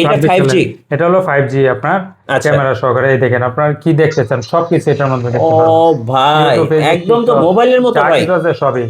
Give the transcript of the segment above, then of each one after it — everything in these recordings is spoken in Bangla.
এটা 5G? এটা হলো 5G আপনার আচ্ছা। ক্যামেরা সহকারে। এই দেখেন আপনার কি দেখতেছেন সবকিছু এটার মধ্যে দেখতে ও পারবেন। ভাই, YouTube, Facebook, একদম তো TikTok, মোবাইলের মতো যা ভাই। কিছু আছে সবই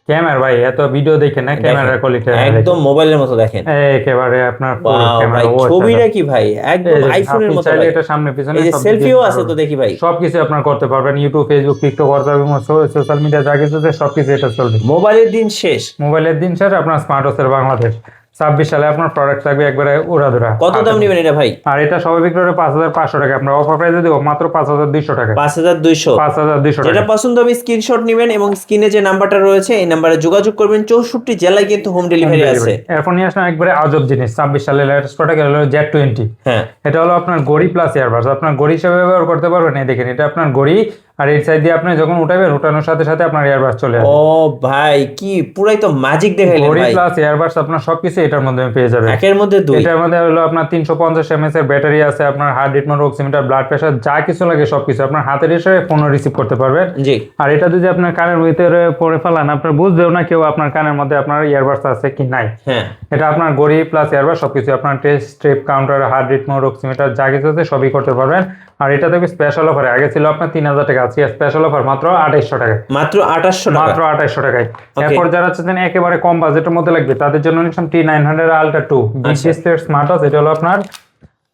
ক্যামেরা ভাই। এত ভিডিও দেখেন না, দেখেন, ক্যামেরার কোয়ালিটি একদম মোবাইলের মতো দেখেন। একেবারে আপনার পুরো ওয়াও ক্যামেরা ভাই, ও ছবিটা কি ভাই, একদম এই যে আইফোনের আপনি মতো চাইলে ভাই। এটা সামনে পিছনে এই যে সব দিক দিয়ে সেলফিও দিতে আছে তো পারবেন। দেখি ভাই। সবকিছু আপনার করতে পারবেন, ইউটিউব, ফেসবুক, টিকটক, হোয়াটসঅ্যাপ এবং সোশ্যাল মিডিয়া যা কিছু আছে সবকিছু এটা চলবে। মোবাইলের দিন শেষ। মোবাইলের দিন শেষ। আপনার স্মার্ট ওয়াচের বাংলাদেশ 26 সালে আপনার প্রোডাক্ট থাকবে একবারে উড়াধুরা। কত দাম নেবেন এটা ভাই? আর এটা সবাই বিক্রি করে 5,500 টাকা। আপনার অফার প্রাইসে দেবো মাত্র 5,200 টাকা। 5200। 5,200 যেটা টাকা। পছন্দ হবে স্ক্রিনশট নেবেন এবং স্ক্রিনে যে নাম্বারটা রয়েছে এই নাম্বারে যোগাযোগ করবেন। 64 জেলায় কিন্তু হোম ডেলিভারি আছে। এরপর নিয়ে আসলাম একবারে আজব জিনিস। 26 সালে লেটেস্ট প্রোডাক্ট হলো Z20। হ্যাঁ, এটা হলো আপনার ঘড়ি প্লাস ইয়ারবাডস। আপনার ঘড়ি হিসেবে ব্যবহার করতে পারবেন। এই দেখেন এটা আপনার ঘড়ি, আর এই সাইড দিয়ে আপনি যখন উঠাবেন উঠানোর সাথে সাথে আপনার ইয়ারবাডস চলে আসবে। ও ভাই, কি পুরাই তো ম্যাজিক দেখাইলেন ঘড়ি ভাই। প্লাস ইয়ারবাডস আপনার সবকিছু এটার মধ্যে পেয়ে যাবেন। একের মধ্যে দুই। এটার মধ্যে হলো আপনার 350 mAh এর ব্যাটারি আছে, আপনার heart rate, oximeter, blood pressure যা কিছু লাগে সবকিছু আপনার হাতের ইশারায় ফোনও রিসিভ করতে পারবেন। জি। আর এটা যদি আপনার কানের ভিতরে পরে ফেলান আপনার বুঝবেও না কেউ আপনার কানের মধ্যে আপনার ইয়ারবাডস আছে কি নাই। হ্যাঁ, এটা আপনার ঘড়ি প্লাস ইয়ারবাডস সবকিছু আপনার test, step counter, heart rate, oximeter যা কিছু আছে সবই করতে পারবেন। আর এটা থেকে স্পেশাল অফারে আগে ছিল আপনার 3,000 টাকা, আজকে স্পেশাল অফার মাত্র 2,800 টাকায়। মাত্র 2800 টাকা। মাত্র 2,800 টাকায়। এরপর যারা চাচ্ছেন একেবারে কম বাজেটের মধ্যে লাগবে তাদের জন্য নিলাম T900 Ultra 2 big display smart watch. এটা হলো আপনার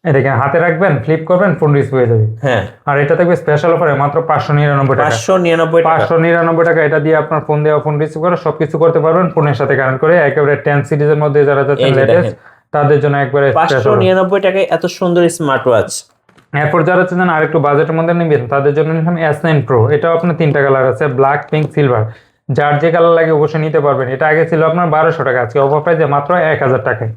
এই দেখেন হাতে রাখবেন, ফ্লিপ করবেন, ফোন রিসিভ হয়ে যাবে। হ্যাঁ, আর এটা থাকবে স্পেশাল অফারে মাত্র 599 টাকা। 599 টাকা। 599 টাকা। এটা দিয়ে আপনার ফোন দেওয়া, ফোন রিসিভ করা সবকিছু করতে পারবেন ফোনের সাথে কানেক্ট করে। একেবারে 10 সিরিজের মধ্যে যারা চাচ্ছেন এই যে লেটেস্ট দেখেন। তাদের জন্য একবারে স্পেশাল। 599 টাকায় এত সুন্দর স্মার্ট ওয়াচ। এরপর যারা চাচ্ছেন আরেকটু বাজেটের মধ্যে নেবেন তাদের জন্য নিলাম S9 Pro। এটাও আপনার 3টা কালার আছে, ব্ল্যাক, পিঙ্ক, সিলভার। যার যে কালার লাগে অবশ্যই নিতে পারবেন। এটা আগে ছিল আপনার 1,200 টাকা, আজকে অফার প্রাইসে মাত্র 1,000 টাকায়।